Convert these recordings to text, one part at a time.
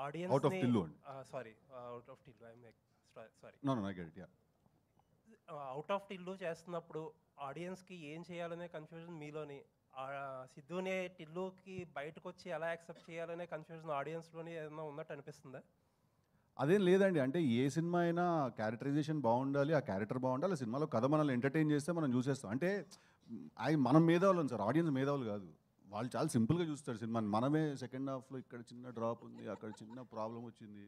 Out of ఆడియన్స్‌ని టిల్లు అండి. Sorry out of Tillu I am sorry. No no I get it yeah. Out of Tillu చేస్తున్నప్పుడు ఆడియన్స్‌కి ఏం చేయాలనే కన్‌ఫ్యూజన్ మీలోని, సిద్ధునే టిల్లుకి బయటకొచ్చి ఎలా యాక్సెప్ట్ చేయాలనే కన్‌ఫ్యూజన్ ఆడియన్స్‌లోని ఏదైనా ఉన్నట్టు అనిపిస్తుందా? అదేం లేదండి. అంటే ఏ సినిమా అయినా క్యారెక్టరైజేషన్ బావుండాలి, ఆ క్యారెక్టర్ బావుండాలి, ఆ సినిమాలో కథ మనల్ని ఎంటర్‌టైన్ చేస్తే మనం చూసేస్తాం. అంటే అయి మనం మేధావులం సార్. ఆడియన్స్ మేధావులు కాదు. వాళ్ళు చాలా సింపుల్‌గా చూస్తారు సినిమాని. మనమే సెకండ్ హాఫ్‌లో ఇక్కడ చిన్న డ్రాప్ ఉంది, అక్కడ చిన్న ప్రాబ్లమ్ వచ్చింది.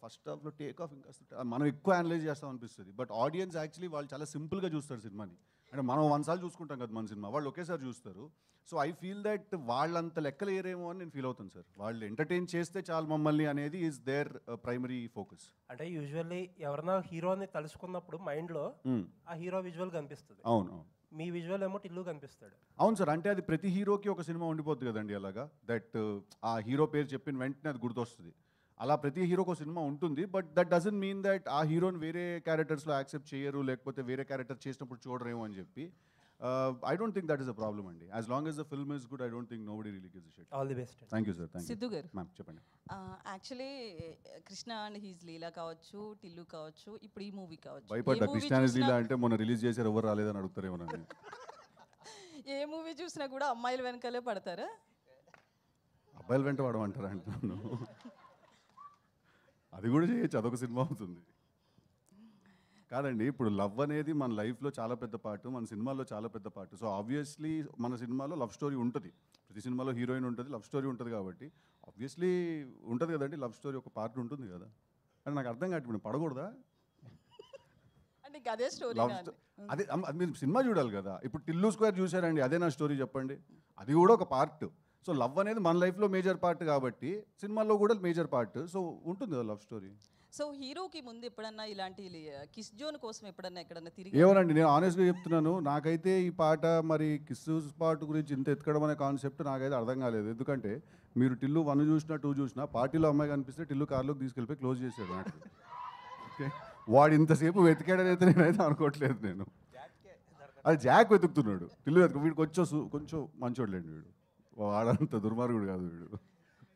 ఫస్ట్ హాఫ్‌లో టేక్ ఆఫ్ ఇంకా మనం ఎక్కువ అనలైజ్ చేస్తాం అనిపిస్తది. బట్ ఆడియన్స్ యాక్చువల్లీ వాళ్ళు చాలా సింపుల్‌గా చూస్తారు సినిమాని. అంటే మనం 100 సార్లు చూసుకుంటాం కదా మన సినిమా. వాళ్ళు ఒకేసారి చూస్తారు. సో ఐ ఫీల్ దట్ వాళ్ళంత లెక్కలేయరేమో అని నేను ఫీల్ అవుతాను సార్. వాళ్ళు ఎంటర్‌టైన్ చేస్తే చాలు మమ్మల్ని అనేది ఈజ్ దేర్ ప్రైమరీ ఫోకస్. అంటే యూజువల్లీ ఎవరైనా హీరోని తలుచుకున్నప్పుడు మైండ్‌లో ఆ హీరో విజువల్ కనిపిస్తది. అవును. అవును. మీ విజువల్ ఏమో టిల్లు కనిపిస్తాడు. అవును సార్. అంటే అది ప్రతి హీరోకి ఒక సినిమా ఉండిపోద్ది కదండీ అలాగా. దట్ ఆ హీరో పేరు చెప్పిన వెంటనే అది గుర్తొస్తది. అలా ప్రతి హీరోకి ఒక సినిమా ఉంటుంది. But that doesn't mean that ఆ హీరోని వేరే క్యారెక్టర్స్‌లో యాక్సెప్ట్ చేయరు, లేకపోతే వేరే క్యారెక్టర్ చేసినప్పుడు చూడరేమో అని చెప్పి. I don't think that is a problem అండి. As long as the film is good I don't think nobody really gives a shit. All the best అండి. Thank you sir. Thank you. Siddhu గారు ma'am చెప్పండి. Actually Krishna and his Leela కావచ్చు, టిల్లు కావచ్చు, ఇప్పుడు ఈ movie కావచ్చు, భయపడ్డా క్రిస్టియానిస్ లీలా అంటే మొన్న రిలీజ్ చేశారు ఎవరు రాలేదని అడుగుతారేమో నన్ను. ఏ మూవీ చూసినా కూడా అమ్మాయిల వెనకాలే పడతారా? అబ్బాయిల వెంట పడమంటారా అంటున్నాను. అది కూడా చేయొచ్చు, అదొక సినిమా అవుతుంది. కాదండి, ఇప్పుడు లవ్ అనేది మన లైఫ్లో చాలా పెద్ద పార్ట్, మన సినిమాలో చాలా పెద్ద పార్ట్. సో ఆబ్వియస్లీ మన సినిమాలో లవ్ స్టోరీ ఉంటుంది. ప్రతి సినిమాలో హీరోయిన్ ఉంటుంది, లవ్ స్టోరీ ఉంటుంది కాబట్టి ఆబ్వియస్లీ ఉంటుంది కదండి, లవ్ స్టోరీ ఒక పార్ట్ ఉంటుంది కదా. అని నాకు అర్థం కాదు, ఇప్పుడు పడకూడదా? అంటే ఇంక అదే స్టోరీ లవ్ అదే అది మీరు సినిమా చూడాలి కదా. ఇప్పుడు టిల్లు స్క్వేర్ చూశారండి, అదే నా స్టోరీ చెప్పండి. అది కూడా ఒక పార్ట్. సో లవ్ అనేది మన లైఫ్లో మేజర్ పార్ట్ కాబట్టి సినిమాలో కూడా మేజర్ పార్ట్. సో ఉంటుంది కదా లవ్ స్టోరీ. సో హీరోకి ముందు ఎప్పుడన్నా ఇలాంటి కిస్ జోన్ కోసం ఎప్పుడన్నా ఎక్కడన్నా తిరిగి ఏమోనండి, నేను ఆనెస్ట్గా చెప్తున్నాను, నాకైతే ఈ పాట మరి కిస్ పార్ట్ గురించి ఇంత ఎత్తుకడం అనే కాన్సెప్ట్ నాకైతే అర్థం కాలేదు. ఎందుకంటే మీరు టిల్లు 1 చూసినా 2 చూసినా పార్టీలో అమ్మాయి కనిపిస్తే టిల్లు కార్లోకి తీసుకెళ్ళిపోయి క్లోజ్ చేశాడు నాకు. ఓకే, వాడు ఇంతసేపు వెతికాడని అయితే నేనైతే అనుకోవట్లేదు నేను. అది జాక్ వెతుకుతున్నాడు, టిల్లు వీడికి కొంచెం మంచోడులేండి వీడు, వాడంత దుర్మార్గుడు కాదు వీడు.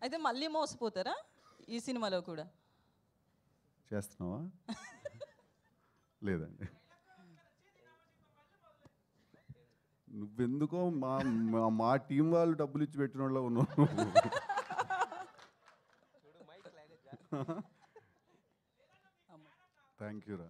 అయితే మళ్ళీ మోసపోతారా ఈ సినిమాలో కూడా? చేస్తున్నావా? లేదండి, నువ్వెందుకో మా టీం వాళ్ళు డబ్బులు ఇచ్చి పెట్టిన వాళ్ళ ఉన్నావు. థ్యాంక్ యూ రా.